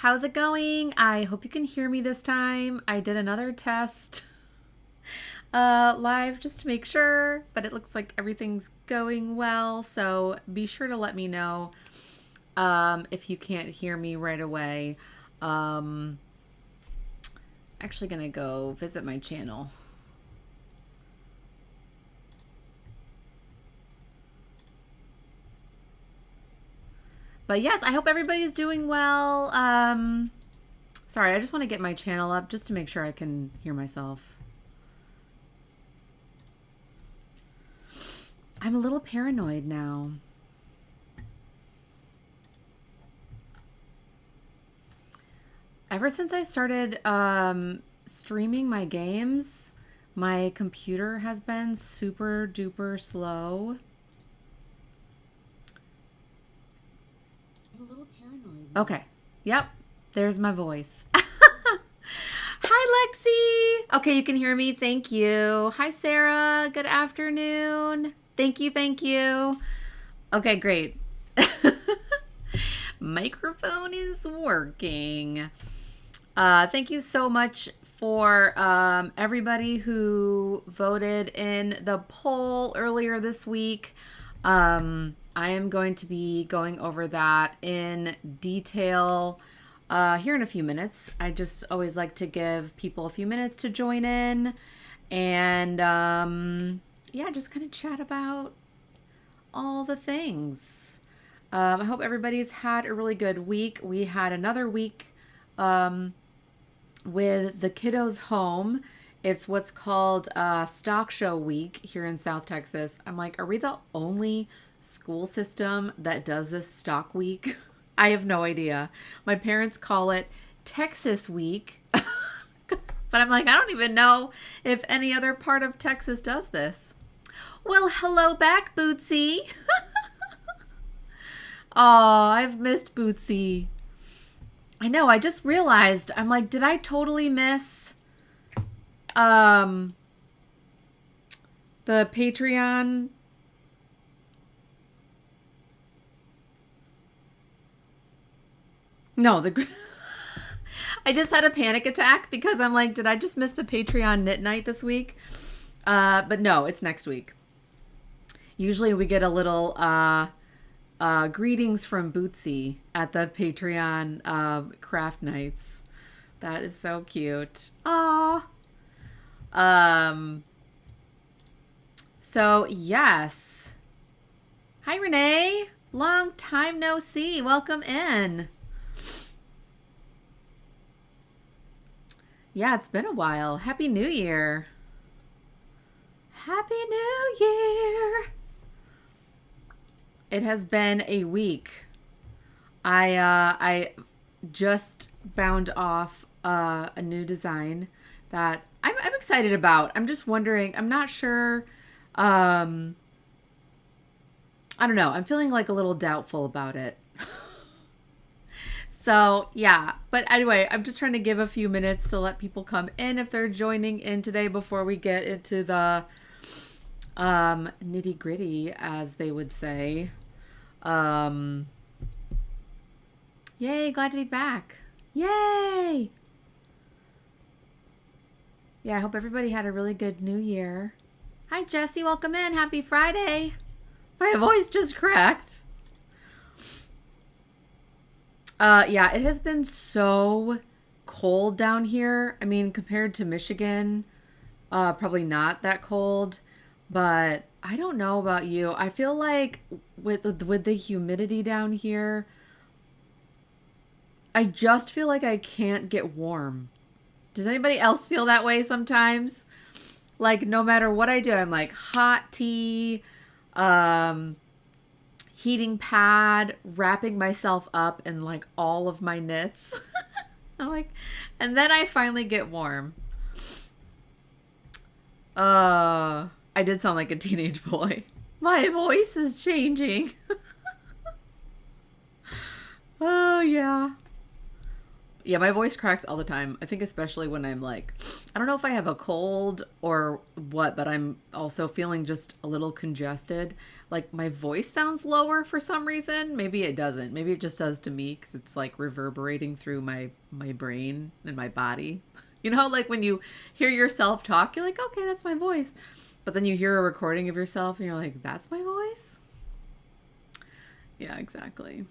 How's it going? I hope you can hear me this time. I did another test live just to make sure, but it looks like everything's going well. So be sure to let me know if you can't hear me right away. Actually gonna go visit my channel. But yes, I hope everybody's doing well. Sorry, I just want to get my channel up just to make sure I can hear myself. I'm a little paranoid now. Ever since I started streaming my games, my computer has been super duper slow. I'm a little paranoid. Okay. Yep. There's my voice. Hi, Lexi. Okay, you can hear me. Thank you. Hi, Sarah. Good afternoon. Thank you. Thank you. Okay, great. Microphone is working. Thank you so much for everybody who voted in the poll earlier this week. I am going to be going over that in detail here in a few minutes. I just always like to give people a few minutes to join in and yeah, just kind of chat about all the things. I hope everybody's had a really good week. We had another week with the kiddos home. It's what's called Stock Show Week here in South Texas. I'm like, are we the only school system that does this stock week? I have no idea. My parents call it Texas Week. But I'm like, I don't even know if any other part of Texas does this. Well, hello back, Bootsy. Oh, I've missed Bootsy. I know, I just realized, I'm like, did I totally miss the Patreon? No, I just had a panic attack because I'm like, did I just miss the Patreon knit night this week? But no, it's next week. Usually we get a little greetings from Bootsy at the Patreon craft nights. That is so cute. Aww. So yes. Hi, Renee. Long time no see. Welcome in. Yeah, it's been a while. Happy New Year. Happy New Year. It has been a week. I just bound off a new design that I'm excited about. I'm just wondering, I'm not sure. I don't know. I'm feeling like a little doubtful about it. So yeah, but anyway, I'm just trying to give a few minutes to let people come in if they're joining in today before we get into the nitty gritty, as they would say. Yay, glad to be back. Yay! Yeah, I hope everybody had a really good New Year. Hi, Jesse, welcome in. Happy Friday. My voice just cracked. Yeah, it has been so cold down here. I mean, compared to Michigan, probably not that cold, but I don't know about you. I feel like with the humidity down here, I just feel like I can't get warm. Does anybody else feel that way sometimes? Like no matter what I do, I'm like hot tea, heating pad, wrapping myself up in like all of my knits. I'm like, and then I finally get warm. I did sound like a teenage boy. My voice is changing. Oh yeah. Yeah, my voice cracks all the time. I think especially when I'm like, I don't know if I have a cold or what, but I'm also feeling just a little congested. Like my voice sounds lower for some reason. Maybe it doesn't. Maybe it just does to me because it's like reverberating through my brain and my body. You know, like when you hear yourself talk, you're like, okay, that's my voice. But then you hear a recording of yourself and you're like, that's my voice? Yeah, exactly.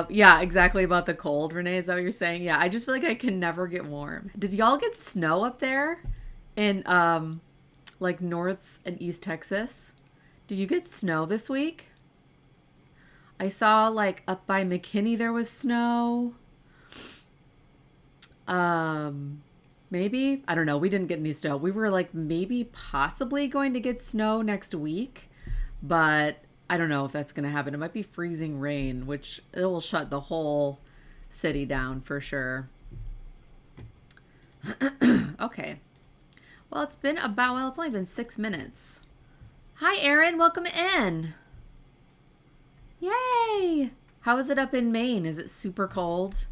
Yeah, exactly about the cold, Renee. Is that what you're saying? Yeah, I just feel like I can never get warm. Did y'all get snow up there in like North and East Texas? Did you get snow this week? I saw like up by McKinney there was snow. Maybe, I don't know. We didn't get any snow. We were like maybe possibly going to get snow next week, but I don't know if that's going to happen. It might be freezing rain, which it will shut the whole city down for sure. Okay. Well, it's only been 6 minutes. Hi, Erin. Welcome in. Yay. How is it up in Maine? Is it super cold?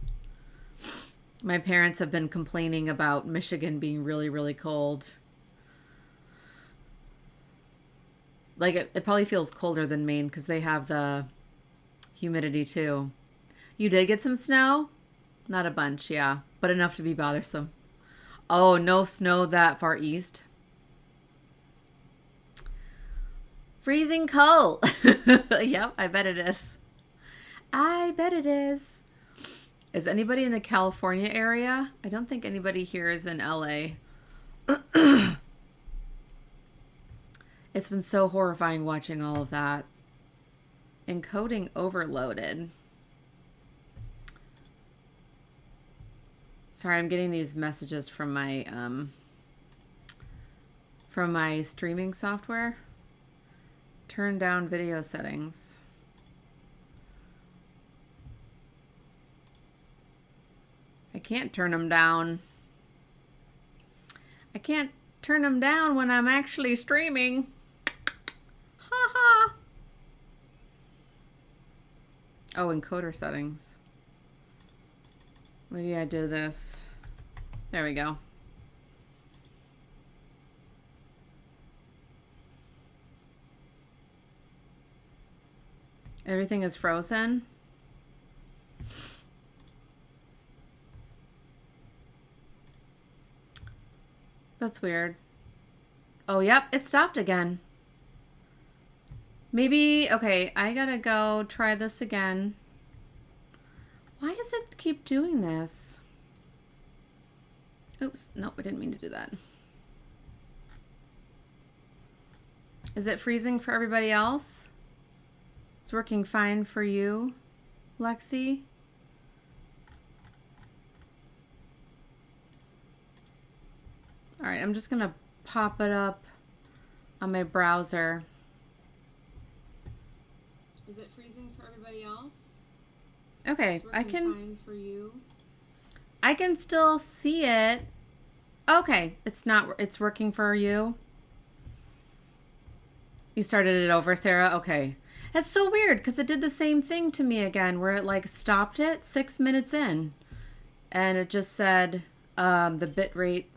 My parents have been complaining about Michigan being really, really cold. Like it probably feels colder than Maine because they have the humidity too. You did get some snow? Not a bunch, yeah, but enough to be bothersome. Oh, no snow that far east. Freezing cold. Yep, I bet it is. I bet it is. Is anybody in the California area? I don't think anybody here is in LA. It's been so horrifying watching all of that. Encoding overloaded. Sorry, I'm getting these messages from my streaming software. Turn down video settings. I can't turn them down. I can't turn them down when I'm actually streaming. Ha ha. Oh, encoder settings. Maybe I did this. There we go. Everything is frozen. That's weird. Oh, yep, it stopped again. Maybe, okay, I gotta go try this again. Why does it keep doing this? Oops, nope, I didn't mean to do that. Is it freezing for everybody else? It's working fine for you, Lexi? All right, I'm just gonna pop it up on my browser. Is it freezing for everybody else? Okay, I can. Fine for you. I can still see it. Okay, it's not. It's working for you. You started it over, Sarah. Okay, that's so weird because it did the same thing to me again, where it like stopped it 6 minutes in, and it just said the bit rate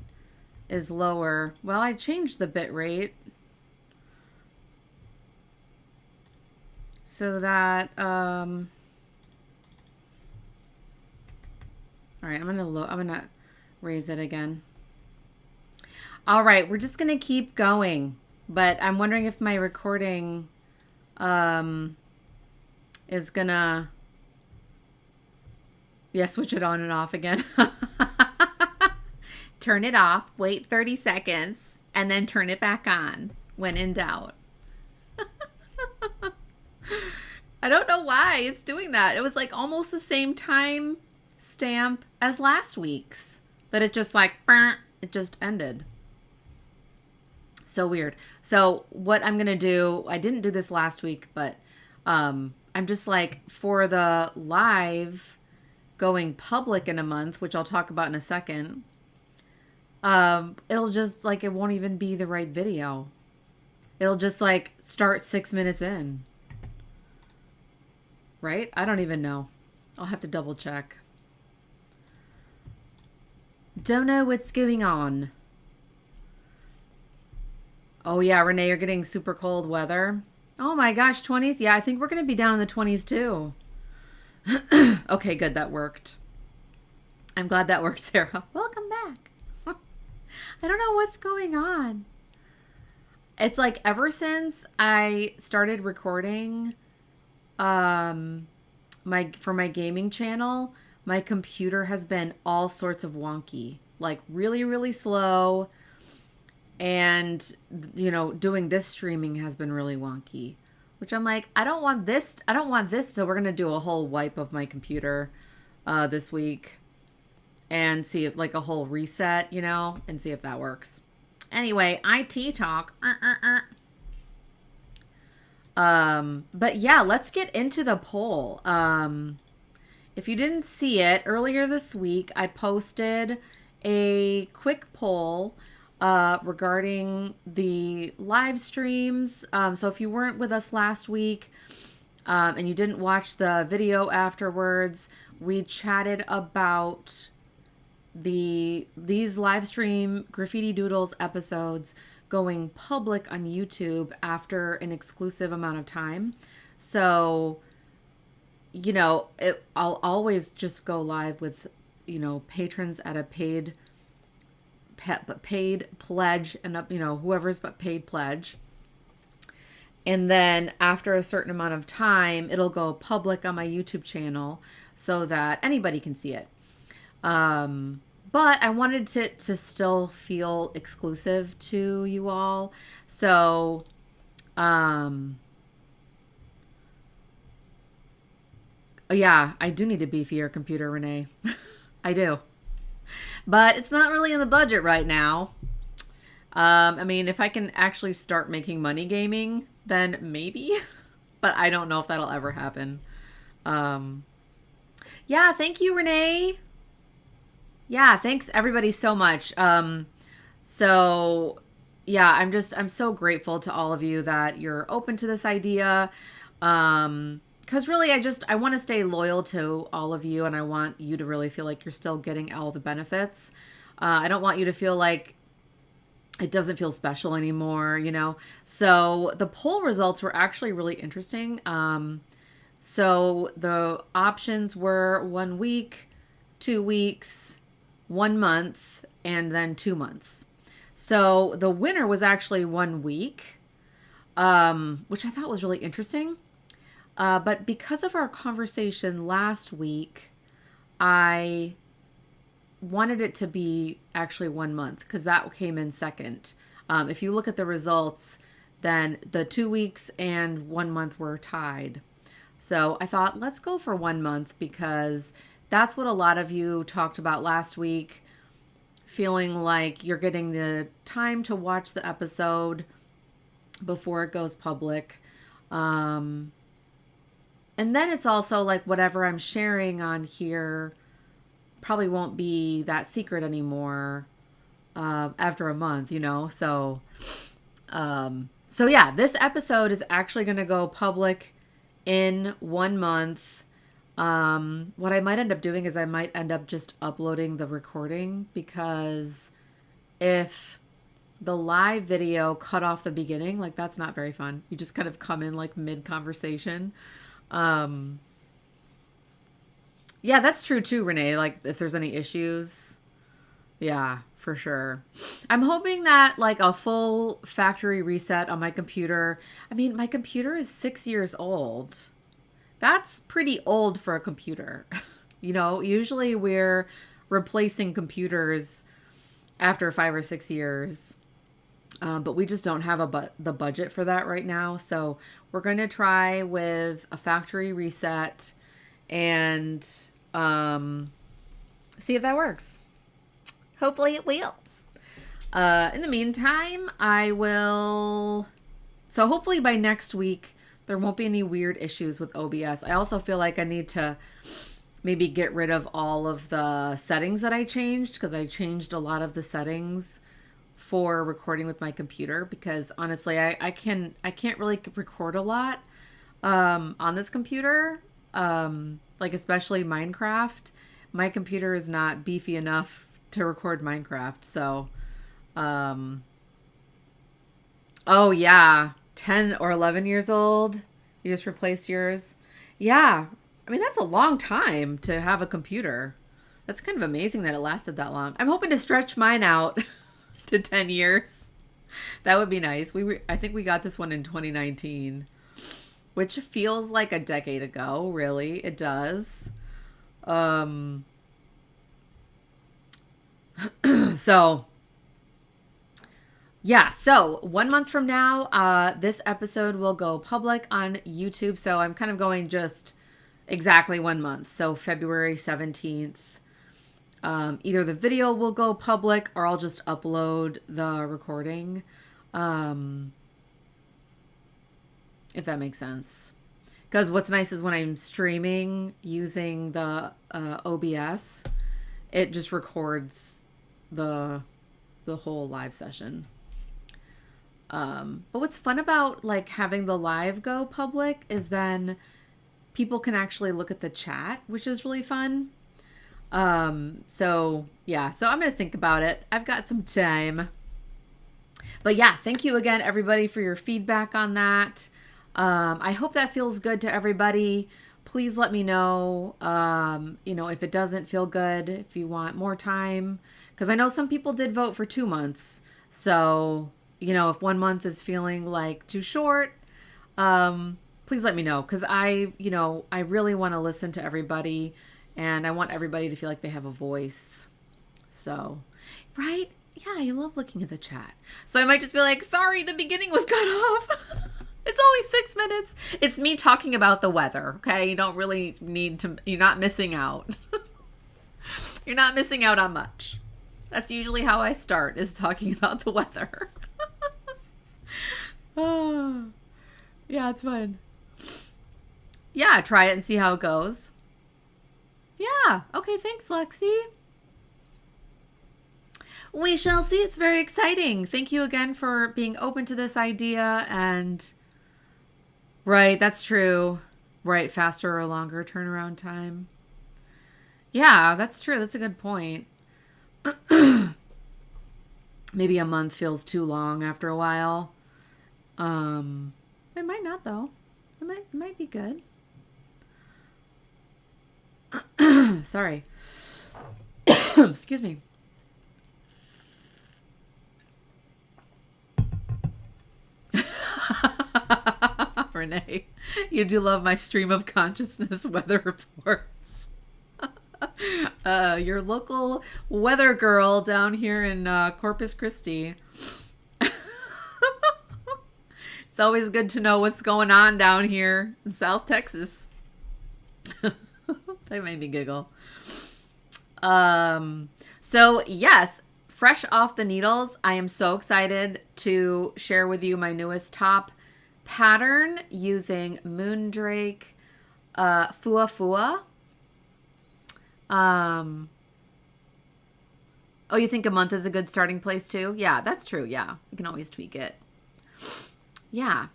is lower. Well, I changed the bit rate so that all right, I'm gonna raise it again. All right, we're just gonna keep going, but I'm wondering if my recording is gonna switch it on and off again. Turn it off, wait 30 seconds, and then turn it back on when in doubt. I don't know why it's doing that. It was like almost the same time stamp as last week's, but it just like, it just ended. So weird. So what I'm going to do, I didn't do this last week, but I'm just like for the live going public in a month, which I'll talk about in a second. It'll just like, it won't even be the right video. It'll just like start 6 minutes in. Right? I don't even know. I'll have to double check. Don't know what's going on. Oh yeah, Renee, you're getting super cold weather. Oh my gosh, 20s? Yeah, I think we're going to be down in the 20s too. Okay, good. That worked. I'm glad that worked, Sarah. Welcome back. I don't know what's going on. It's like ever since I started recording my gaming channel, my computer has been all sorts of wonky. Like really, really slow. And doing this streaming has been really wonky. Which I'm like, I don't want this. So we're gonna do a whole wipe of my computer this week and see if like a whole reset, and see if that works. Anyway, IT talk. But yeah, let's get into the poll. If you didn't see it earlier this week, I posted a quick poll regarding the live streams. So if you weren't with us last week and you didn't watch the video afterwards, we chatted about these live stream Graffiti Doodles episodes going public on YouTube after an exclusive amount of time. So, I'll always just go live with, patrons at a paid pledge and up, whoever's but paid pledge. And then after a certain amount of time, it'll go public on my YouTube channel so that anybody can see it. But I wanted to still feel exclusive to you all. So, yeah, I do need a beefier computer, Renee. I do. But it's not really in the budget right now. I mean, if I can actually start making money gaming, then maybe. But I don't know if that'll ever happen. Yeah, thank you, Renee. Yeah, thanks everybody so much. So yeah, I'm so grateful to all of you that you're open to this idea. Because really, I want to stay loyal to all of you, and I want you to really feel like you're still getting all the benefits. I don't want you to feel like it doesn't feel special anymore, So the poll results were actually really interesting. So the options were 1 week, 2 weeks, 1 month, and then 2 months. So the winner was actually 1 week, which I thought was really interesting. But because of our conversation last week, I wanted it to be actually 1 month because that came in second. If you look at the results, then the 2 weeks and 1 month were tied. So I thought, let's go for 1 month because that's what a lot of you talked about last week, feeling like you're getting the time to watch the episode before it goes public. And then it's also like whatever I'm sharing on here probably won't be that secret anymore after a month, So yeah, this episode is actually going to go public in 1 month. What I might end up doing is I might end up just uploading the recording because if the live video cut off the beginning, like that's not very fun. You just kind of come in like mid conversation. Yeah, that's true too, Renee. Like if there's any issues, yeah, for sure. I'm hoping that like a full factory reset on my computer. I mean, my computer is 6 years old. That's pretty old for a computer. Usually we're replacing computers after 5 or 6 years. But we just don't have the budget for that right now. So we're going to try with a factory reset and see if that works. Hopefully it will. In the meantime, so hopefully by next week, there won't be any weird issues with OBS. I also feel like I need to maybe get rid of all of the settings that I changed because I changed a lot of the settings for recording with my computer because honestly, I can't really record a lot on this computer. like especially Minecraft, my computer is not beefy enough to record Minecraft. So, oh yeah, 10 or 11 years old. You just replaced yours. Yeah. I mean, that's a long time to have a computer. That's kind of amazing that it lasted that long. I'm hoping to stretch mine out to 10 years. That would be nice. I think we got this one in 2019, which feels like a decade ago, really. It does. So yeah, so 1 month from now, this episode will go public on YouTube. So I'm kind of going just exactly 1 month. So February 17th. Either the video will go public or I'll just upload the recording. If that makes sense. Because what's nice is when I'm streaming using the OBS, it just records the whole live session. But what's fun about like having the live go public is then people can actually look at the chat, which is really fun. So yeah, so I'm going to think about it. I've got some time. But yeah, thank you again, everybody, for your feedback on that. I hope that feels good to everybody. Please let me know, if it doesn't feel good, if you want more time, because I know some people did vote for 2 months. So, if 1 month is feeling like too short, please let me know, because I really want to listen to everybody and I want everybody to feel like they have a voice. So, right? Yeah, I love looking at the chat. So I might just be like, sorry, the beginning was cut off. It's only 6 minutes. It's me talking about the weather, okay? You don't really need to, you're not missing out. You're not missing out on much. That's usually how I start, is talking about the weather. Oh, yeah, it's fun. Yeah, try it and see how it goes. Yeah, okay, thanks, Lexi. We shall see. It's very exciting. Thank you again for being open to this idea. And right, that's true. Right, faster or longer turnaround time. Yeah, that's true. That's a good point. Maybe a month feels too long after a while. It might not, though. It might be good. Sorry. Excuse me. Renee, you do love my stream of consciousness weather reports. Your local weather girl down here in Corpus Christi. It's always good to know what's going on down here in South Texas. That made me giggle. So yes, fresh off the needles, I am so excited to share with you my newest top pattern using Moondrake Fua Fua. Oh, you think a month is a good starting place too? Yeah, that's true. Yeah, you can always tweak it. Yeah.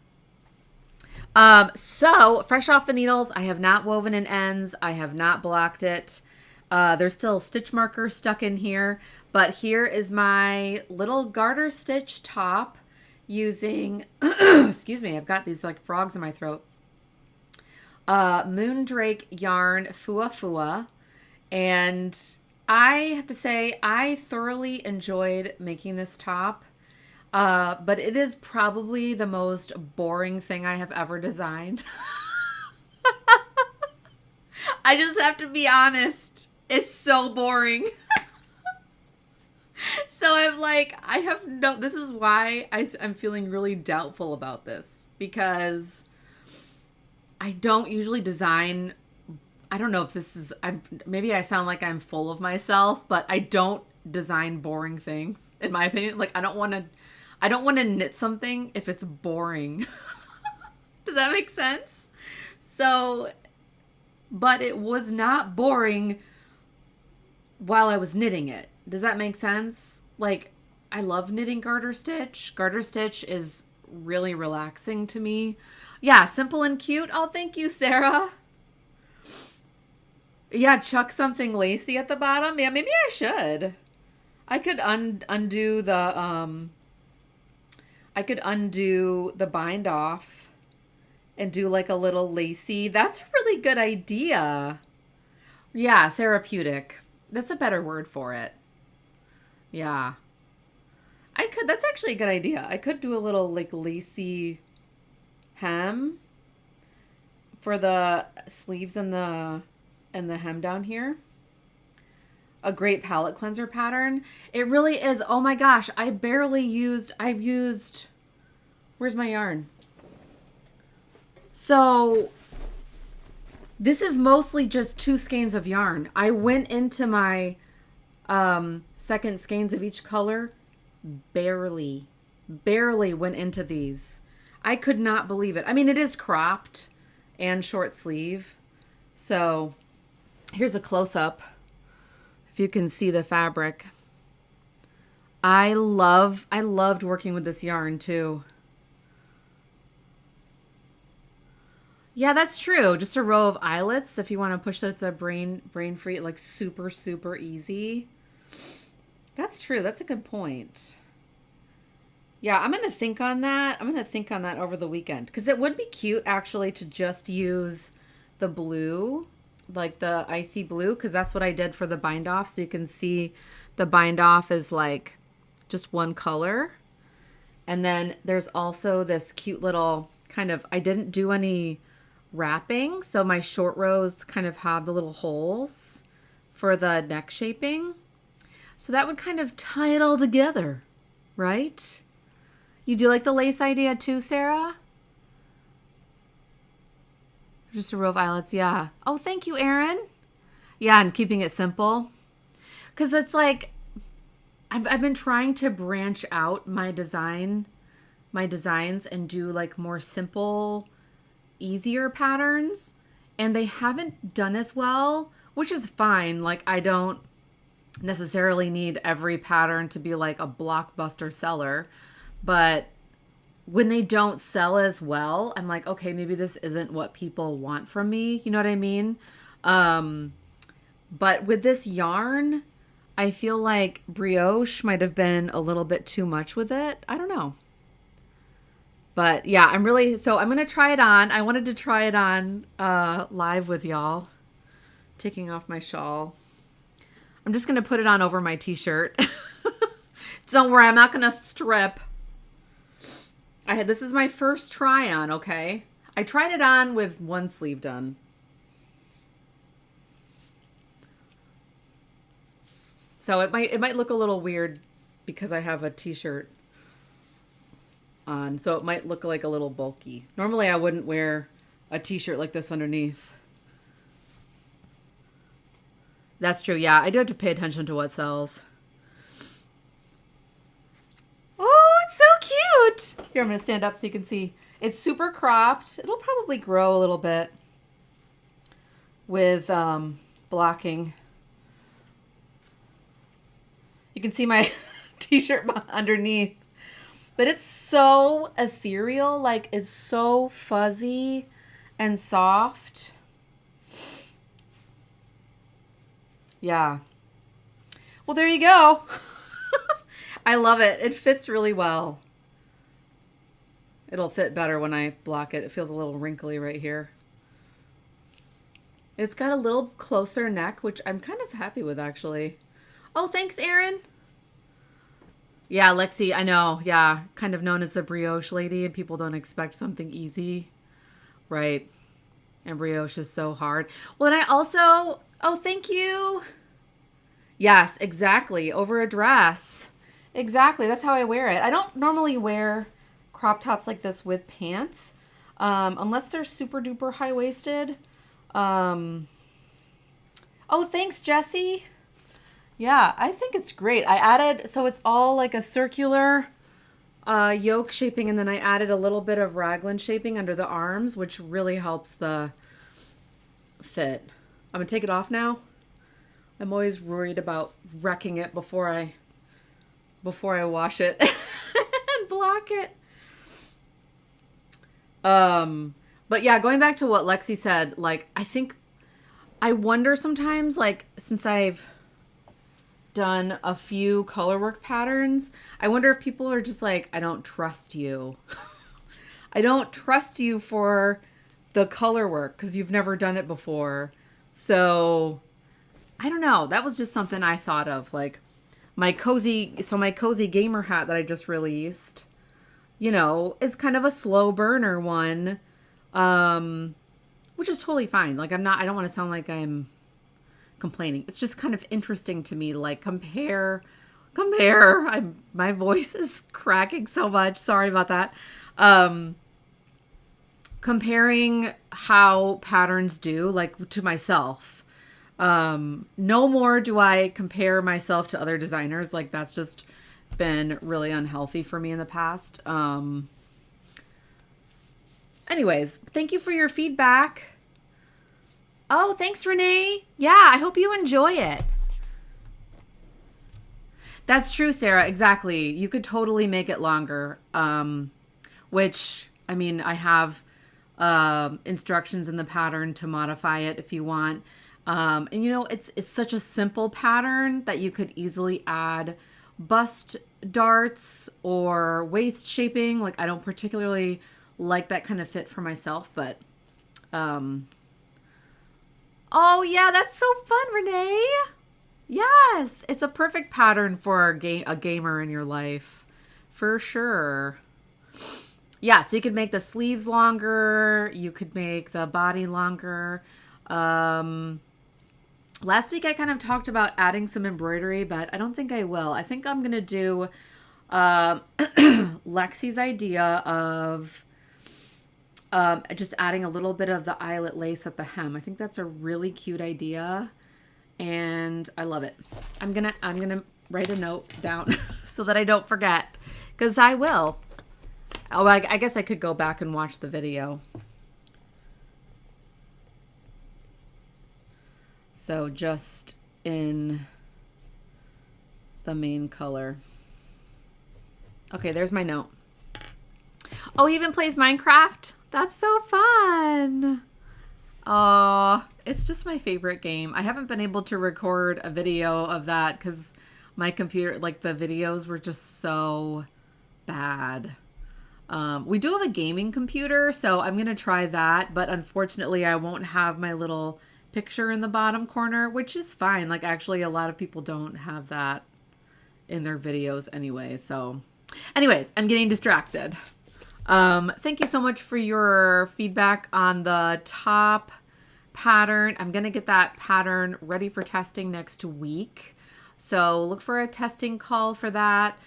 So fresh off the needles, I have not woven in ends. I have not blocked it. There's still stitch markers stuck in here, but here is my little garter stitch top using, excuse me, I've got these like frogs in my throat. Moondrake yarn Fua Fua. And I have to say, I thoroughly enjoyed making this top. But it is probably the most boring thing I have ever designed. I just have to be honest. It's so boring. So I'm like, this is why I'm feeling really doubtful about this, because I don't usually design. I don't know if this is, maybe I sound like I'm full of myself, but I don't design boring things, in my opinion. Like, I don't want to knit something if it's boring. Does that make sense? So, but it was not boring while I was knitting it. Does that make sense? Like, I love knitting garter stitch. Garter stitch is really relaxing to me. Yeah, simple and cute. Oh, thank you, Sarah. Yeah, chuck something lacy at the bottom. Yeah, maybe I should. I could undo the I could undo the bind off and do like a little lacy. That's a really good idea. Yeah, therapeutic. That's a better word for it. Yeah. I could that's actually a good idea. I could do a little like lacy hem for the sleeves and the hem down here. A great palette cleanser pattern. It really is. Oh my gosh, I've used where's my yarn? So this is mostly just 2 skeins of yarn. I went into my second skeins of each color, barely went into these. I could not believe it. I mean, it is cropped and short sleeve. So here's a close up. If you can see the fabric. I loved working with this yarn too. Yeah, that's true. Just a row of eyelets. If you want to push that's a brain free, like super easy. That's true. That's a good point. Yeah, I'm going to think on that. I'm going to think on that over the weekend because it would be cute actually to just use the blue, like the icy blue, because that's what I did for the bind off. So you can see the bind off is like just one color. And then there's also this cute little kind of, I didn't do any wrapping. So my short rows kind of have the little holes for the neck shaping. So that would kind of tie it all together, right? You do like the lace idea too, Sarah? Just a row of eyelets, yeah. Oh, thank you, Erin. Yeah, and keeping it simple. Because it's like, I've been trying to branch out my designs and do like more simple, easier patterns. And they haven't done as well, which is fine. Like, I don't necessarily need every pattern to be like a blockbuster seller. But when they don't sell as well, I'm like, okay, maybe this isn't what people want from me. You know what I mean? But with this yarn, I feel like brioche might have been a little bit too much with it. I don't know. But yeah, I'm going to try it on. I wanted to try it on live with y'all. Taking off my shawl. I'm just going to put it on over my t-shirt. Don't worry, I'm not going to strip. This is my first try on, okay? I tried it on with one sleeve done. So it might look a little weird because I have a t-shirt on. So it might look like a little bulky. Normally I wouldn't wear a t-shirt like this underneath. That's true. Yeah, I do have to pay attention to what sells. Oh, it's so cute. Here, I'm going to stand up so you can see. It's super cropped. It'll probably grow a little bit with blocking. You can see my t-shirt underneath. But it's so ethereal. Like, it's so fuzzy and soft. Yeah. Well, there you go. I love it. It fits really well. It'll fit better when I block it. It feels a little wrinkly right here. It's got a little closer neck, which I'm kind of happy with, actually. Oh, thanks, Erin. Yeah, Lexi, I know. Yeah, kind of known as the brioche lady, and people don't expect something easy. Right. And brioche is so hard. Well, and I also... Oh, thank you. Yes, exactly. Over a dress. Exactly. That's how I wear it. I don't normally wear crop tops like this with pants, unless they're super duper high-waisted. Oh, thanks, Jessie. Yeah, I think it's great. I added, so it's all like a circular yoke shaping, and then I added a little bit of raglan shaping under the arms, which really helps the fit. I'm going to take it off now. I'm always worried about wrecking it before I wash it and block it. But yeah, going back to what Lexi said, like, I think I wonder sometimes, like, since I've done a few colorwork patterns, I wonder if people are just like, I don't trust you. I don't trust you for the color work because you've never done it before. So I don't know. That was just something I thought of. Like my cozy gamer hat that I just released, you know, is kind of a slow burner one, which is totally fine. Like I don't want to sound like I'm complaining. It's just kind of interesting to me, like compare. My voice is cracking so much. Sorry about that. Comparing how patterns do, like to myself. No more do I compare myself to other designers. Like that's just been really unhealthy for me in the past. Anyways, thank you for your feedback. Oh, thanks, Renee. Yeah, I hope you enjoy it. That's true, Sarah. Exactly. You could totally make it longer. Which, I mean, I have instructions in the pattern to modify it if you want. And you know, it's such a simple pattern that you could easily add bust darts or waist shaping. Like I don't particularly like that kind of fit for myself, but oh yeah, that's so fun, Renee. Yes, it's a perfect pattern for a gamer in your life, for sure. Yeah, so you could make the sleeves longer. You could make the body longer. Last week I kind of talked about adding some embroidery, but I don't think I will. I think I'm going to do Lexi's idea of just adding a little bit of the eyelet lace at the hem. I think that's a really cute idea, and I love it. I'm gonna write a note down so that I don't forget, because I will. Oh, I guess I could go back and watch the video. So just in the main color. Okay, there's my note. Oh, he even plays Minecraft? That's so fun. Oh, it's just my favorite game. I haven't been able to record a video of that because my computer, like the videos were just so bad. We do have a gaming computer, so I'm going to try that. But unfortunately, I won't have my little picture in the bottom corner, which is fine. Like actually, a lot of people don't have that in their videos anyway. So anyways, I'm getting distracted. Thank you so much for your feedback on the top pattern. I'm going to get that pattern ready for testing next week. So look for a testing call for that.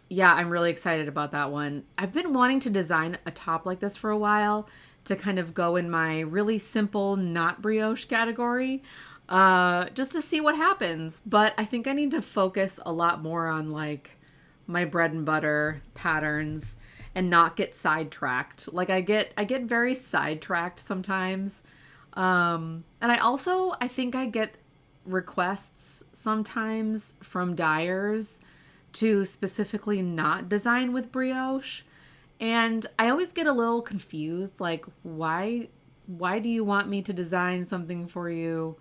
Yeah, I'm really excited about that one. I've been wanting to design a top like this for a while to kind of go in my really simple, not brioche category, just to see what happens. But I think I need to focus a lot more on like my bread and butter patterns and not get sidetracked. Like I get very sidetracked sometimes. And I think I get requests sometimes from dyers to specifically not design with brioche. And I always get a little confused, like, why do you want me to design something for you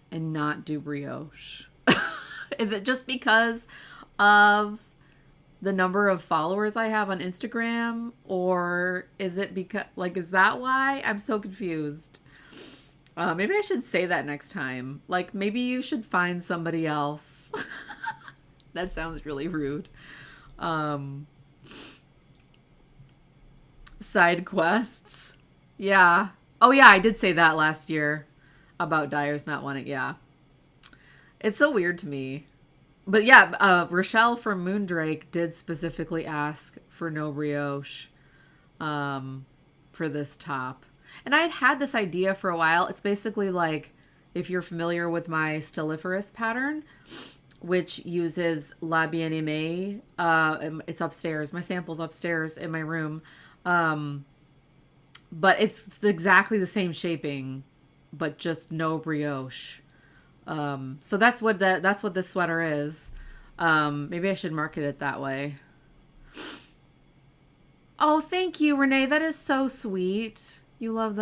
and not do brioche? Is it just because of the number of followers I have on Instagram? Or is it because, like, is that why? I'm so confused. Maybe I should say that next time. Like, maybe you should find somebody else. That sounds really rude. Side quests. Yeah. Oh yeah, I did say that last year about dyers not wanting. Yeah. It's so weird to me. But yeah, Rochelle from Moondrake did specifically ask for no brioche for this top. And I had this idea for a while. It's basically like, if you're familiar with my styliferous pattern, which uses La Bien-Aimée. It's upstairs. My sample's upstairs in my room. But it's exactly the same shaping, but just no brioche. So that's what this sweater is. Maybe I should market it that way. Oh, thank you, Renee. That is so sweet. You love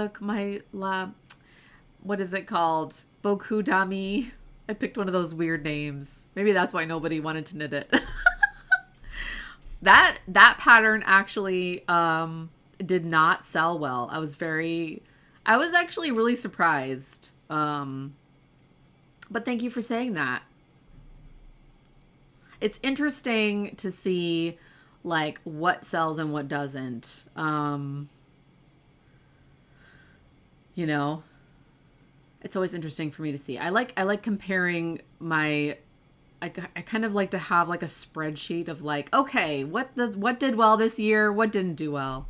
what is it called? Boku Dami. I picked one of those weird names. Maybe that's why nobody wanted to knit it. That pattern actually did not sell well. I was actually really surprised. But thank you for saying that. It's interesting to see like what sells and what doesn't. You know, it's always interesting for me to see. I like comparing I kind of like to have like a spreadsheet of like, okay, what did well this year? What didn't do well?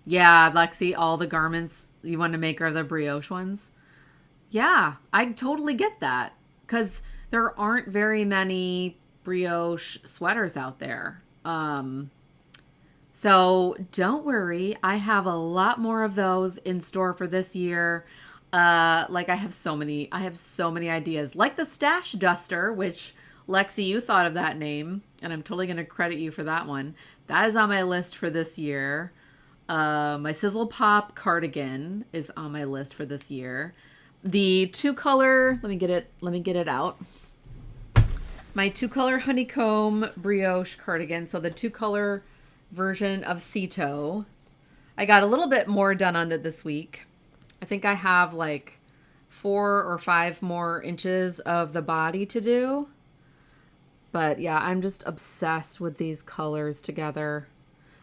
Yeah, Lexi, all the garments you want to make are the brioche ones. Yeah, I totally get that because there aren't very many brioche sweaters out there. So don't worry, I have a lot more of those in store for this year. Like I have so many ideas, like the Stash Duster, which Lexi, you thought of that name, and I'm totally going to credit you for that one. That is on my list for this year. My Sizzle Pop cardigan is on my list for this year. The two color, let me get it out. My two color honeycomb brioche cardigan. So the two color version of Cito. I got a little bit more done on it this week. I think I have like 4 or 5 more inches of the body to do. But yeah, I'm just obsessed with these colors together.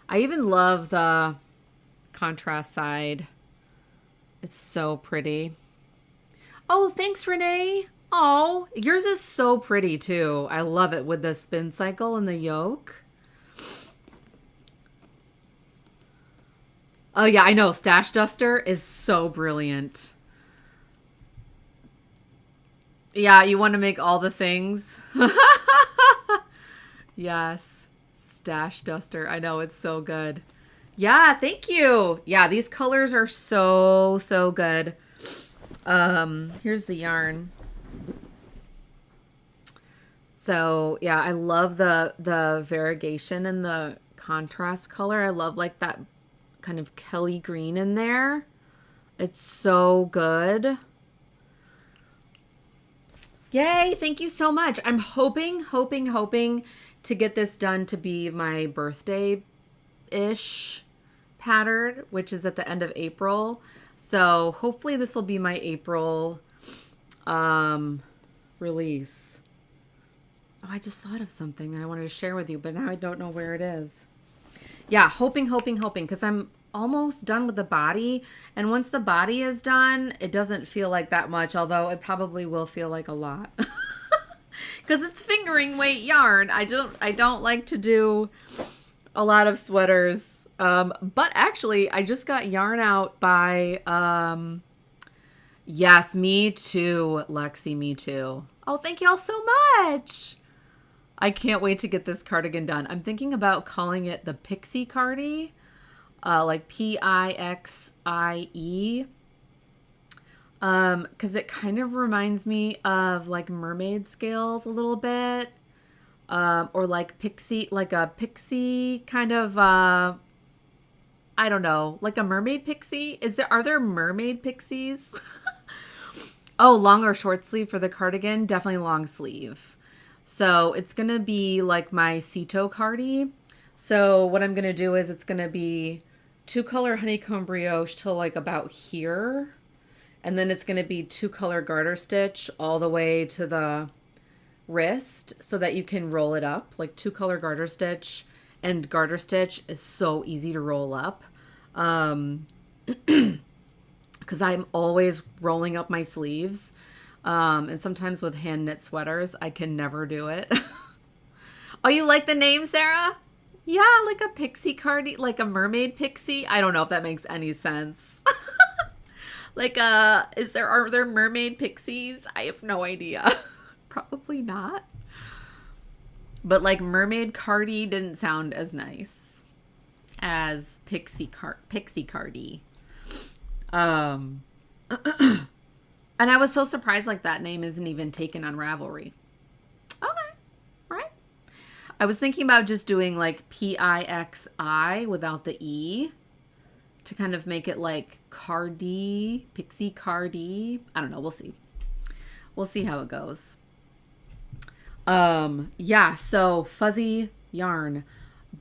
I even love the contrast side. It's so pretty. Oh, thanks, Renee. Oh, yours is so pretty too. I love it with the spin cycle and the yoke. Oh yeah, I know. Stash Duster is so brilliant. Yeah, you want to make all the things. Yes. Stash Duster. I know, it's so good. Yeah, thank you. Yeah, these colors are so, so good. Here's the yarn. So yeah, I love the variegation and the contrast color. I love like that kind of Kelly green in there. It's so good. Yay, thank you so much. I'm hoping to get this done to be my birthday-ish pattern, which is at the end of April. So hopefully this will be my April release. Oh, I just thought of something that I wanted to share with you, but now I don't know where it is. Yeah, hoping, because I'm almost done with the body. And once the body is done, it doesn't feel like that much, although it probably will feel like a lot. Because it's fingering weight yarn. I don't like to do a lot of sweaters. But actually, I just got yarn out by, yes, me too, Lexi, me too. Oh, thank y'all so much. I can't wait to get this cardigan done. I'm thinking about calling it the Pixie Cardi, like Pixie. Because it kind of reminds me of like mermaid scales a little bit, or like a pixie kind of, I don't know, like a mermaid pixie. Are there mermaid pixies? Oh, long or short sleeve for the cardigan? Definitely long sleeve. So it's going to be like my Cito cardi. So what I'm going to do is it's going to be 2-color honeycomb brioche till like about here. And then it's going to be 2-color garter stitch all the way to the wrist so that you can roll it up. Like 2-color garter stitch, and garter stitch is so easy to roll up. Because I'm always rolling up my sleeves. And sometimes with hand knit sweaters, I can never do it. Oh, you like the name, Sarah? Yeah, like a pixie cardi, like a mermaid pixie. I don't know if that makes any sense. Like, are there mermaid pixies? I have no idea. Probably not. But like mermaid cardi didn't sound as nice as pixie cardi. And I was so surprised like that name isn't even taken on Ravelry. Okay, right. I was thinking about just doing like Pixi without the E to kind of make it like Cardi, Pixie Cardi. I don't know. We'll see. We'll see how it goes. Yeah, so fuzzy yarn.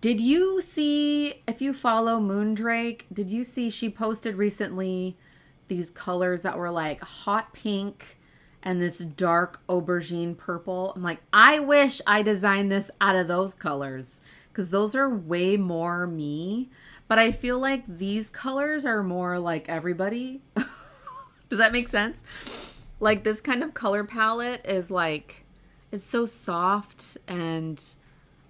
Did you see, if you follow Moondrake, did you see she posted recently these colors that were like hot pink and this dark aubergine purple? I'm like, I wish I designed this out of those colors because those are way more me. But I feel like these colors are more like everybody. Does that make sense? Like this kind of color palette is like, it's so soft and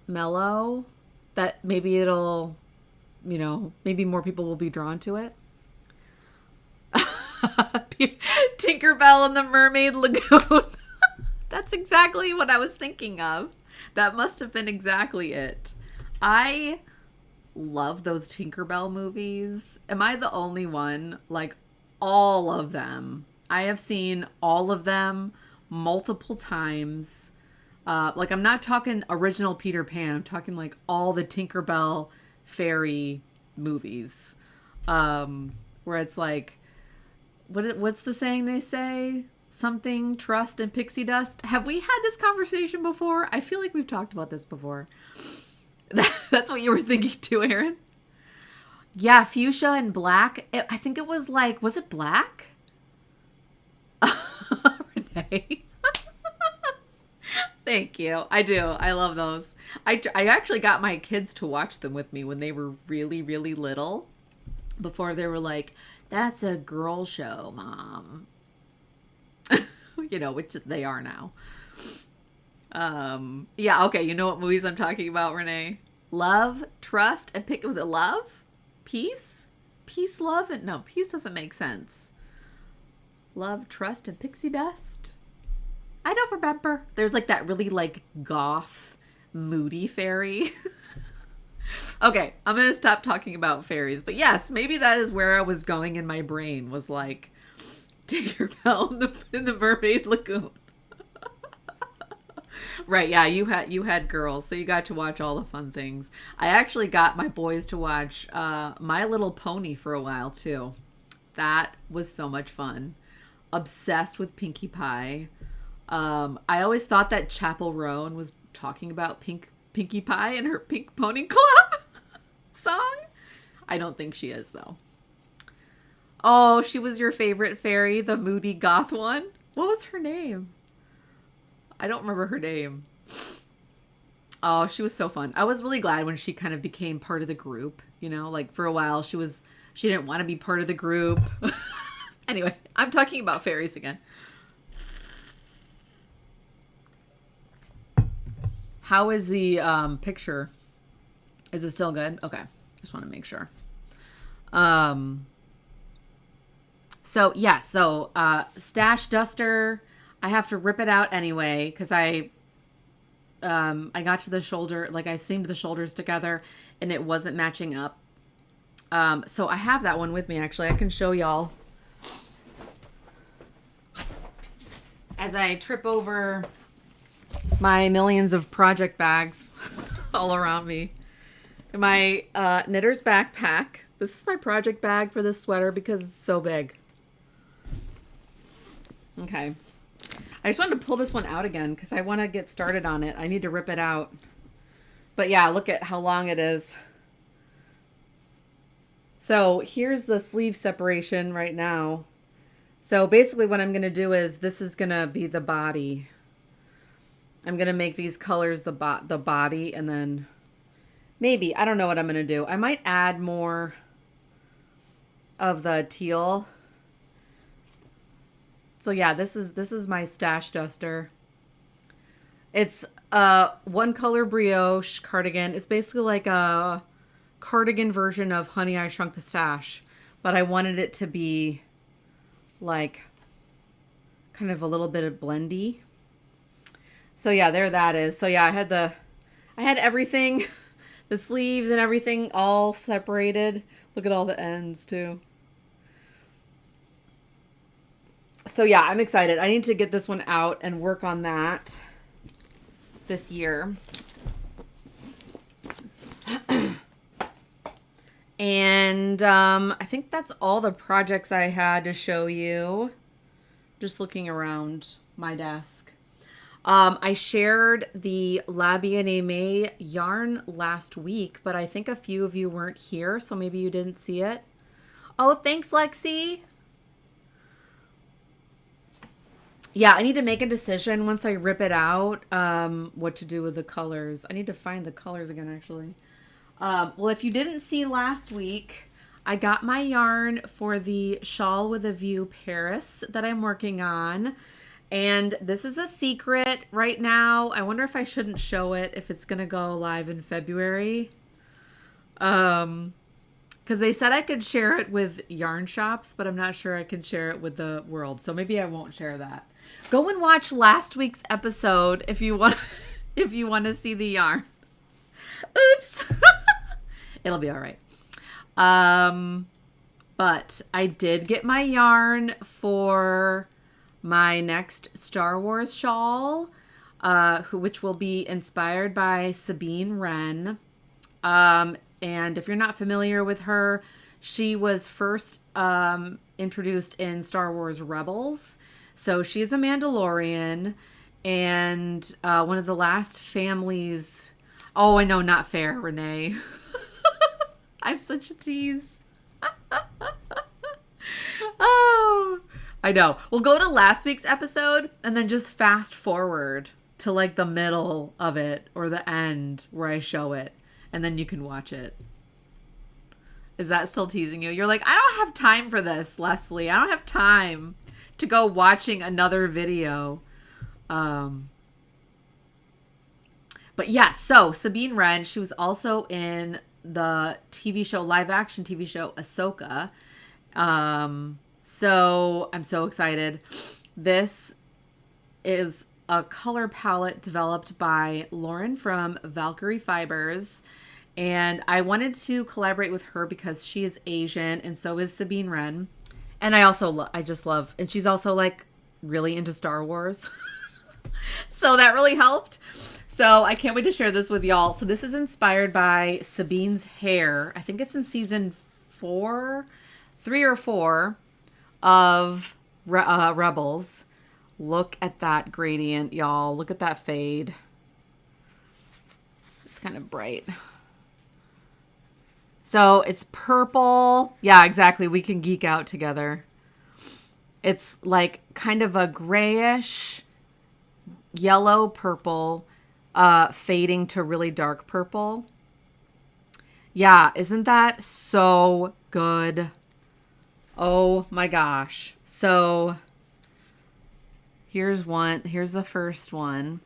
mellow that maybe it'll, you know, maybe more people will be drawn to it. Tinkerbell and the Mermaid Lagoon. That's exactly what I was thinking of. That must have been exactly it. I love those Tinkerbell movies. Am I the only one? Like all of them. I have seen all of them multiple times. Like I'm not talking original Peter Pan. I'm talking like all the Tinkerbell fairy movies. Where it's like, what's the saying they say? Something, trust, and pixie dust. Have we had this conversation before? I feel like we've talked about this before. That's what you were thinking too, Aaron? Yeah, fuchsia and black. I think it was like, was it black? Renee. Thank you. I do. I love those. I actually got my kids to watch them with me when they were really, really little. Before they were like, that's a girl show, Mom. You know, which they are now. Yeah, okay. You know what movies I'm talking about, Renee? Love, Trust, and was it Love? Peace? Peace, Love, and no, Peace doesn't make sense. Love, Trust, and Pixie Dust? I don't remember. There's like that really like goth, moody fairy. Okay, I'm going to stop talking about fairies. But yes, maybe that is where I was going in my brain, was like Tinkerbell in the Mermaid Lagoon. Right, yeah, you had girls, so you got to watch all the fun things. I actually got my boys to watch My Little Pony for a while too. That was so much fun. Obsessed with Pinkie Pie. I always thought that Chapel Roan was talking about Pinkie Pie and her Pink Pony Club song. I don't think she is, though. Oh, she was your favorite fairy, the moody goth one? What was her name? I don't remember her name. Oh, she was so fun. I was really glad when she kind of became part of the group, you know, like for a while she didn't want to be part of the group. Anyway, I'm talking about fairies again. How is the picture? Is it still good? Okay. Just want to make sure. So yeah, stash duster, I have to rip it out anyway because I got to the shoulder, like I seamed the shoulders together and it wasn't matching up. So I have that one with me actually. I can show y'all as I trip over my millions of project bags all around me. My knitter's backpack. This is my project bag for this sweater because it's so big. Okay. I just wanted to pull this one out again because I want to get started on it. I need to rip it out. But yeah, look at how long it is. So here's the sleeve separation right now. So basically what I'm going to do is this is going to be the body. I'm going to make these colors the body and then maybe, I don't know what I'm going to do. I might add more of the teal. So yeah, this is my stash duster. It's one color brioche cardigan. It's basically like a cardigan version of Honey, I Shrunk the Stash, but I wanted it to be like kind of a little bit of blendy. So yeah, there that is. So yeah, I had everything, the sleeves and everything all separated. Look at all the ends too. So yeah, I'm excited. I need to get this one out and work on that this year. And I think that's all the projects I had to show you. Just looking around my desk. I shared the La Bien-Aimée yarn last week, but I think a few of you weren't here, so maybe you didn't see it. Oh, thanks, Lexi. Yeah, I need to make a decision once I rip it out, what to do with the colors. I need to find the colors again, actually. Well, if you didn't see last week, I got my yarn for the Shawl with a View Paris that I'm working on. And this is a secret right now. I wonder if I shouldn't show it if it's going to go live in February. Because they said I could share it with yarn shops, but I'm not sure I can share it with the world. So maybe I won't share that. Go and watch last week's episode if you want if you want to see the yarn. Oops. It'll be all right. But I did get my yarn for my next Star Wars shawl, which will be inspired by Sabine Wren. And if you're not familiar with her, she was first introduced in Star Wars Rebels. So she's a Mandalorian and one of the last families. Oh, I know, not fair, Renee. I'm such a tease. Oh, I know. We'll go to last week's episode and then just fast forward to like the middle of it or the end where I show it. And then you can watch it. Is that still teasing you? You're like, I don't have time for this, Leslie. I don't have time to go watching another video. But yes, so Sabine Wren, she was also in the TV show, live action TV show, Ahsoka. So I'm so excited. This is a color palette developed by Lauren from Valkyrie Fibers. And I wanted to collaborate with her because she is Asian and so is Sabine Wren. And I also, I just love, and she's also like really into Star Wars. So that really helped. So I can't wait to share this with y'all. So this is inspired by Sabine's hair. I think it's in season 3 or 4 of Rebels. Look at that gradient, y'all. Look at that fade. It's kind of bright. So it's purple. Yeah, exactly. We can geek out together. It's like kind of a grayish yellow purple, fading to really dark purple. Yeah, isn't that so good? Oh my gosh. So here's one. Here's the first one.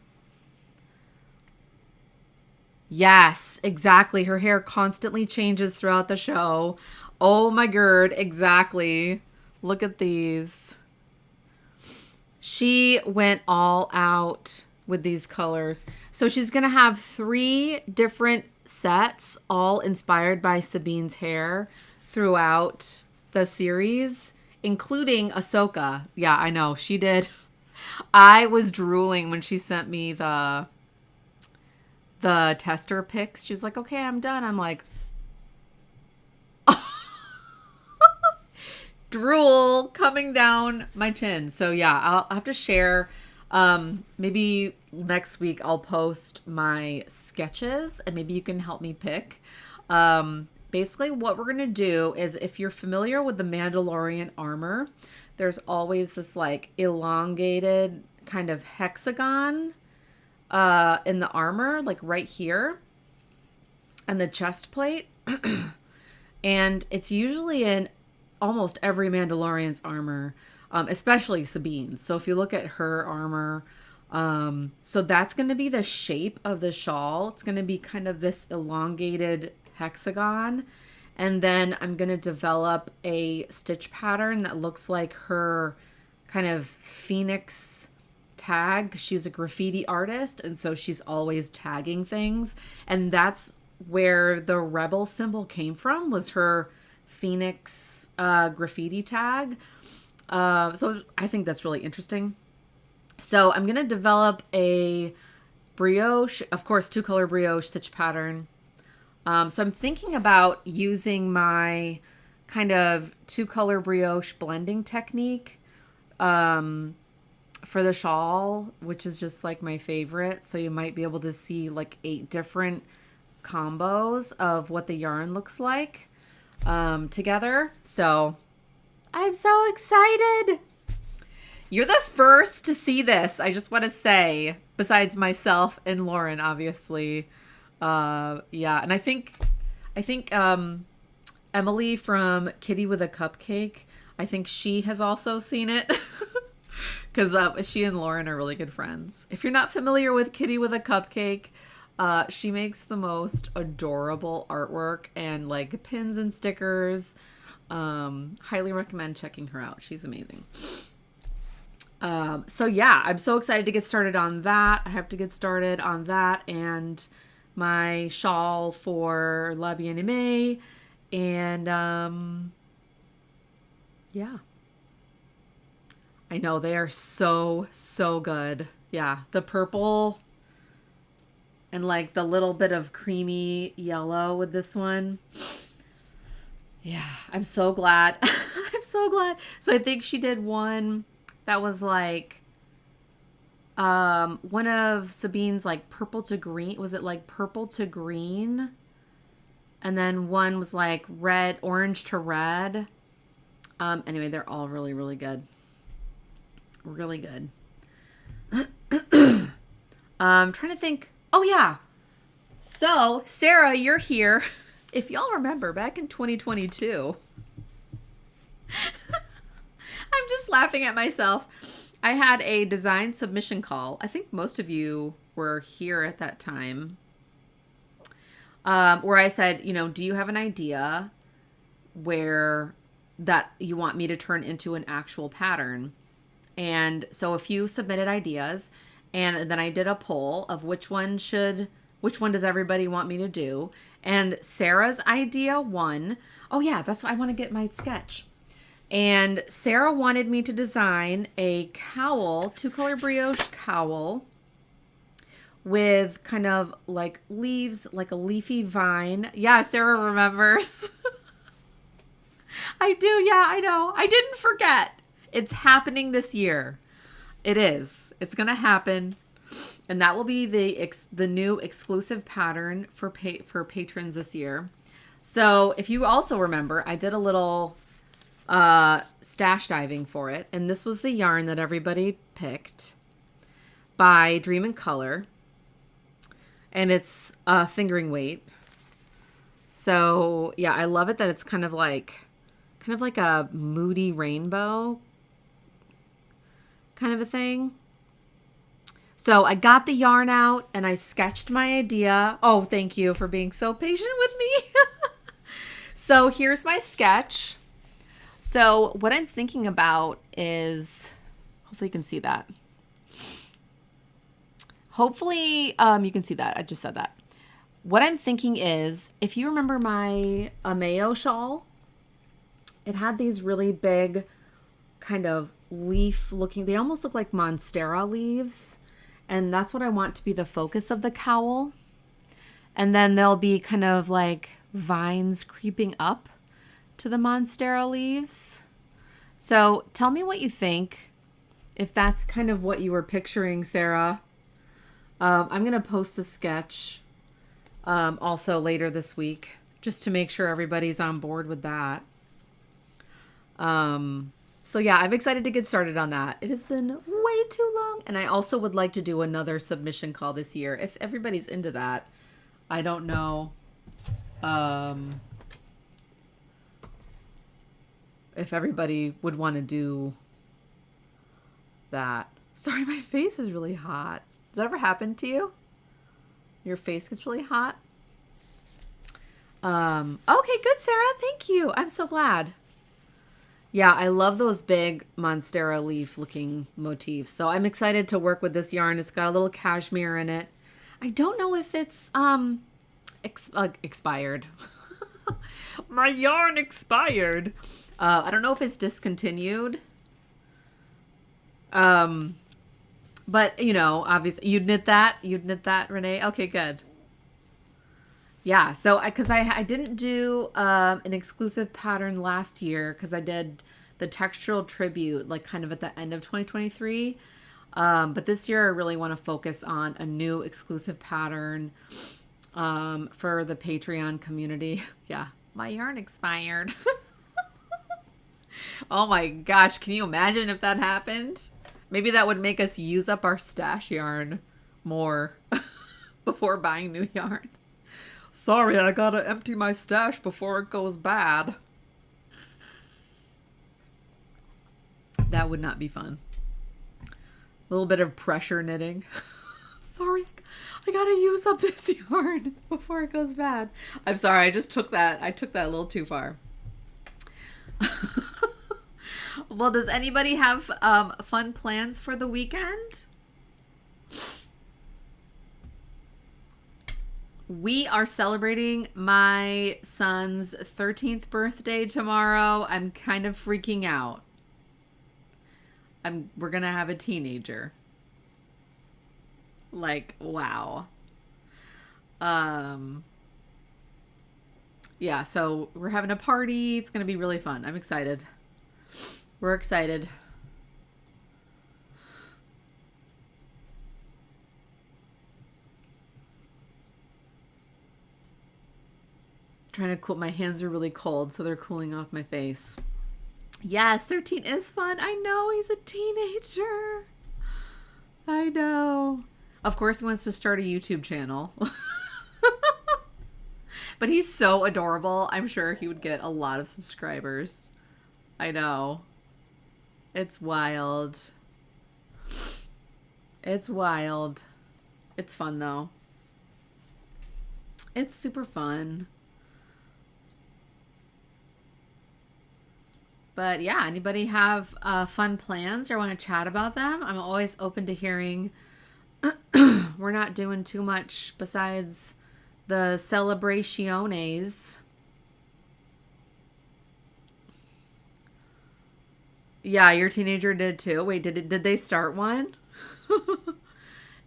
Yes, exactly. Her hair constantly changes throughout the show. Oh my god, exactly. Look at these. She went all out with these colors. So she's going to have 3 different sets, all inspired by Sabine's hair throughout the series, including Ahsoka. Yeah, I know. She did. I was drooling when she sent me the tester pics. She was like, okay, I'm done. I'm like, drool coming down my chin. So yeah, I'll have to share. Maybe next week I'll post my sketches and maybe you can help me pick. Basically what we're going to do is, if you're familiar with the Mandalorian armor, there's always this like elongated kind of hexagon in the armor, like right here and the chest plate. And it's usually in almost every Mandalorian's armor, especially Sabine's. So if you look at her armor, so that's going to be the shape of the shawl. It's going to be kind of this elongated hexagon. And then I'm going to develop a stitch pattern that looks like her kind of phoenix tag. She's a graffiti artist, and so she's always tagging things. And that's where the rebel symbol came from, was her phoenix graffiti tag. So I think that's really interesting. So I'm going to develop a brioche, of course, 2-color brioche stitch pattern. So I'm thinking about using my kind of 2-color brioche blending technique for the shawl, which is just like my favorite. So you might be able to see like 8 different combos of what the yarn looks like together. So I'm so excited. You're the first to see this. I just want to say, besides myself and Lauren, obviously. Yeah. And I think Emily from Kitty with a Cupcake, I think she has also seen it. Because she and Lauren are really good friends. If you're not familiar with Kitty with a Cupcake, she makes the most adorable artwork and like pins and stickers. Highly recommend checking her out. She's amazing. So yeah, I'm so excited to get started on that. I have to get started on that and my shawl for La Bien-Aimée. And yeah. I know they are so, so good. Yeah, the purple and like the little bit of creamy yellow with this one. Yeah, I'm so glad. I'm so glad. So I think she did one that was like one of Sabine's like purple to green. Was it like purple to green? And then one was like red, orange to red. Anyway, they're all really, really good. Really good. I'm trying to think. Oh, yeah. So, Sarah, you're here. If y'all remember, back in 2022, I'm just laughing at myself. I had a design submission call. I think most of you were here at that time. Where I said, do you have an idea where that you want me to turn into an actual pattern? And so a few submitted ideas, and then I did a poll of which one does everybody want me to do? And Sarah's idea won. Oh yeah, that's why I want to get my sketch. And Sarah wanted me to design a cowl, 2-color brioche cowl with kind of like leaves, like a leafy vine. Yeah, Sarah remembers. I do. Yeah, I know. I didn't forget. It's happening this year. It is. It's going to happen. And that will be the new exclusive pattern for patrons this year. So if you also remember, I did a little stash diving for it. And this was the yarn that everybody picked by Dream and Color. And it's fingering weight. So yeah, I love it that it's kind of like a moody rainbow kind of a thing. So I got the yarn out and I sketched my idea. Oh, thank you for being so patient with me. So here's my sketch. So what I'm thinking about is, hopefully you can see that. Hopefully you can see that. I just said that. What I'm thinking is, if you remember my Ameo shawl, it had these really big kind of leaf looking, they almost look like monstera leaves. And that's what I want to be the focus of the cowl. And then there'll be kind of like vines creeping up to the monstera leaves. So tell me what you think, if that's kind of what you were picturing, Sarah. I'm going to post the sketch also later this week, just to make sure everybody's on board with that. So yeah, I'm excited to get started on that. It has been way too long. And I also would like to do another submission call this year. If everybody's into that, I don't know. If everybody would want to do that. Sorry, my face is really hot. Does that ever happen to you? Your face gets really hot? Okay, good, Sarah. Thank you. I'm so glad. Yeah, I love those big monstera leaf looking motifs. So I'm excited to work with this yarn. It's got a little cashmere in it. I don't know if it's expired. My yarn expired. I don't know if it's discontinued. But, obviously, you'd knit that, Renee? Okay, good. Yeah, so I didn't do an exclusive pattern last year because I did the textural tribute like kind of at the end of 2023. But this year I really want to focus on a new exclusive pattern for the Patreon community. Yeah, my yarn expired. Oh my gosh, can you imagine if that happened? Maybe that would make us use up our stash yarn more before buying new yarn. Sorry, I gotta empty my stash before it goes bad. That would not be fun. A little bit of pressure knitting. Sorry, I gotta use up this yarn before it goes bad. I'm sorry, I took that a little too far. Well, does anybody have fun plans for the weekend? We are celebrating my son's 13th birthday tomorrow. I'm kind of freaking out. We're going to have a teenager. Like, wow. Yeah, so we're having a party. It's going to be really fun. I'm excited. We're excited. Trying to cool. My hands are really cold, so they're cooling off my face. Yes, 13 is fun. I know, he's a teenager. I know. Of course, he wants to start a YouTube channel. But he's so adorable. I'm sure he would get a lot of subscribers. I know. It's wild. It's wild. It's fun, though. It's super fun. But yeah, anybody have fun plans or want to chat about them? I'm always open to hearing. We're not doing too much besides the celebraciones. Yeah, your teenager did too. Wait, did they start one?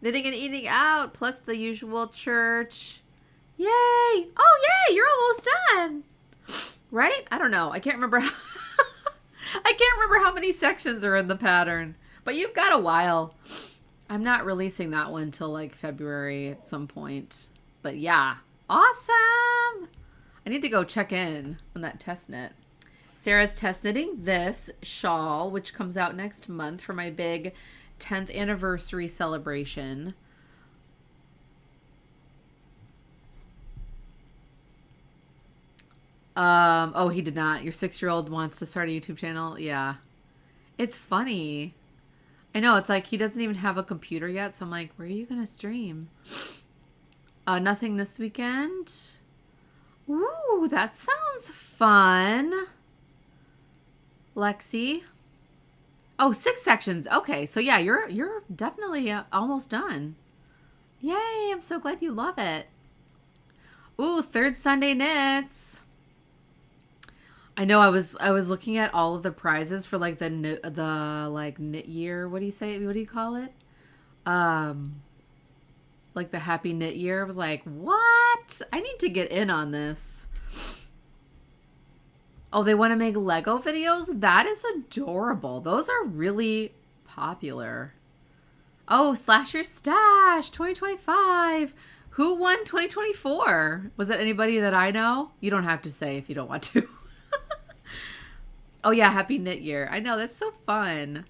Knitting and eating out, plus the usual church. Yay! Oh, yay! You're almost done. Right? I don't know. I can't remember. I can't remember how many sections are in the pattern, but you've got a while. I'm not releasing that one till like February at some point. But yeah, awesome. I need to go check in on that test knit. Sarah's test knitting this shawl, which comes out next month for my big 10th anniversary celebration. Oh, he did not. Your 6-year-old wants to start a YouTube channel. Yeah. It's funny. I know. It's like he doesn't even have a computer yet. So I'm like, where are you going to stream? Nothing this weekend. Ooh, that sounds fun. Lexi. Oh, 6 sections. Okay. So yeah, you're definitely almost done. Yay. I'm so glad you love it. Ooh, third Sunday knits. I know I was looking at all of the prizes for like the like knit year. What do you say? What do you call it? Like the happy knit year. I was like, what? I need to get in on this. Oh, they want to make Lego videos? That is adorable. Those are really popular. Oh, Slash Your Stash 2025. Who won 2024? Was it anybody that I know? You don't have to say if you don't want to. Oh yeah, happy knit year. I know, that's so fun.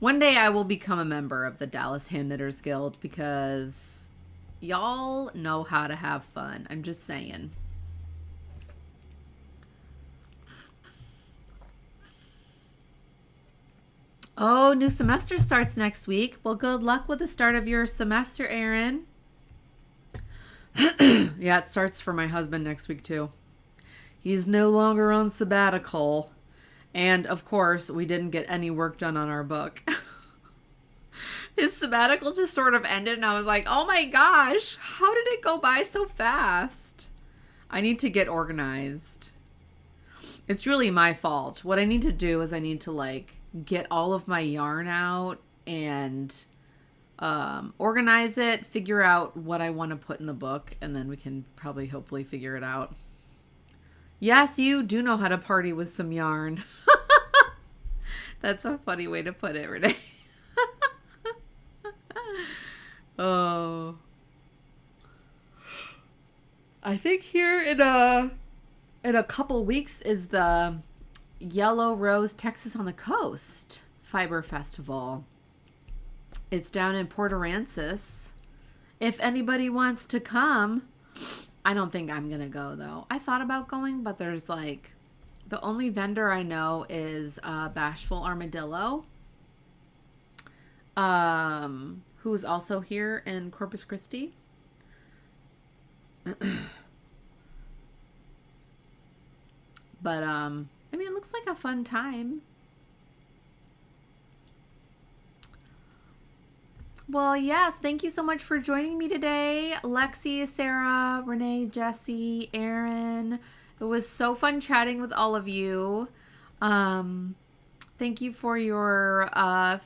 One day I will become a member of the Dallas Hand Knitters Guild because y'all know how to have fun. I'm just saying. Oh, new semester starts next week. Well, good luck with the start of your semester, Erin. Yeah, it starts for my husband next week too. He's no longer on sabbatical. And of course, we didn't get any work done on our book. His sabbatical just sort of ended and I was like, oh my gosh, how did it go by so fast? I need to get organized. It's really my fault. What I need to do is I need to like get all of my yarn out and organize it, figure out what I want to put in the book, and then we can probably hopefully figure it out. Yes, you do know how to party with some yarn. That's a funny way to put it, Renee. Oh. I think here in a couple weeks is the Yellow Rose Texas on the Coast Fiber Festival. It's down in Port Aransas. If anybody wants to come, I don't think I'm going to go though. I thought about going, but there's like, the only vendor I know is Bashful Armadillo, who's also here in Corpus Christi. But I mean, it looks like a fun time. Well, yes, thank you so much for joining me today, Lexi, Sarah, Renee, Jesse, Aaron. It was so fun chatting with all of you. Thank you for your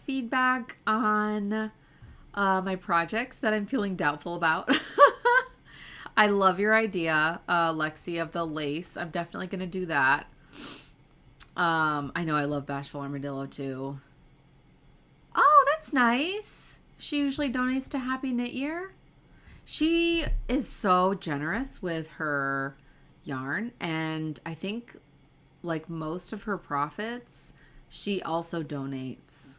feedback on my projects that I'm feeling doubtful about. I love your idea, Lexi, of the lace. I'm definitely going to do that. I know I love Bashful Armadillo too. Oh, that's nice. She usually donates to Happy Knit Year. She is so generous with her yarn, and I think like most of her profits, she also donates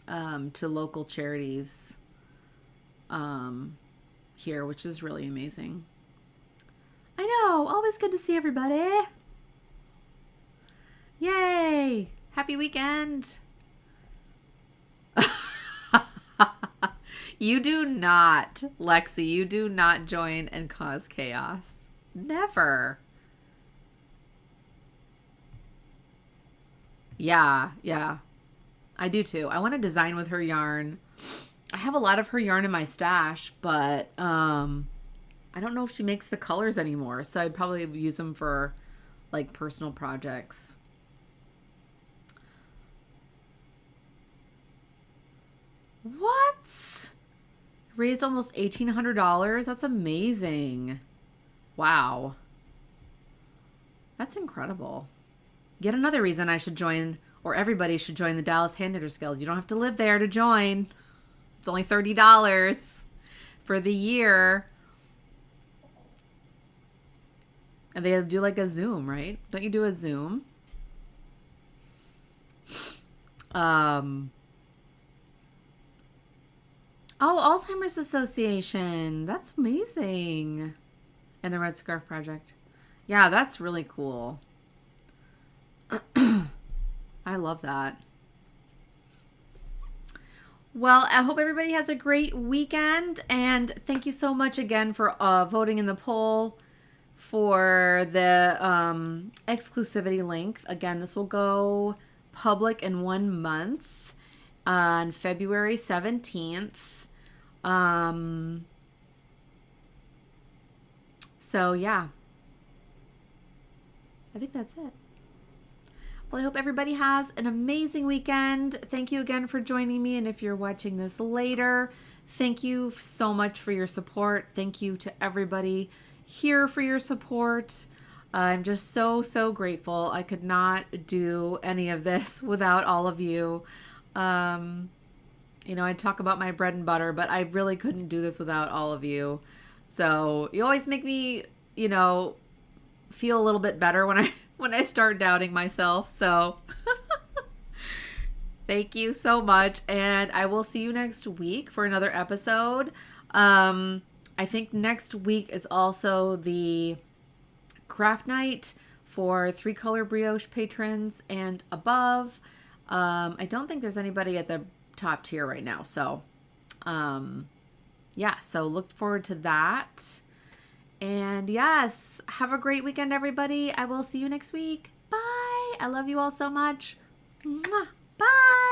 to local charities here, which is really amazing. I know, always good to see everybody. Yay! Happy weekend. You do not, Lexi, you do not join and cause chaos. Never. Yeah. I do too. I want to design with her yarn. I have a lot of her yarn in my stash, but I don't know if she makes the colors anymore, so I'd probably use them for like personal projects. What? Raised almost $1,800? That's amazing. Wow. That's incredible. Yet another reason I should join, or everybody should join the Dallas Hand Knitters Guild. You don't have to live there to join. It's only $30 for the year. And they do like a Zoom, right? Don't you do a Zoom? Oh, Alzheimer's Association. That's amazing. And the Red Scarf Project. Yeah, that's really cool. I love that. Well, I hope everybody has a great weekend. And thank you so much again for voting in the poll for the exclusivity length. Again, this will go public in 1 month on February 17th. So yeah, I think that's it. Well, I hope everybody has an amazing weekend. Thank you again for joining me. And if you're watching this later, thank you so much for your support. Thank you to everybody here for your support. I'm just so grateful. I could not do any of this without all of you. You know, I talk about my bread and butter, but I really couldn't do this without all of you. So you always make me, you know, feel a little bit better when I start doubting myself. So thank you so much. And I will see you next week for another episode. I think next week is also the craft night for 3-color brioche patrons and above. I don't think there's anybody at the top tier right now. So, yeah, so look forward to that. And yes, have a great weekend, everybody. I will see you next week. Bye. I love you all so much. Mwah. Bye.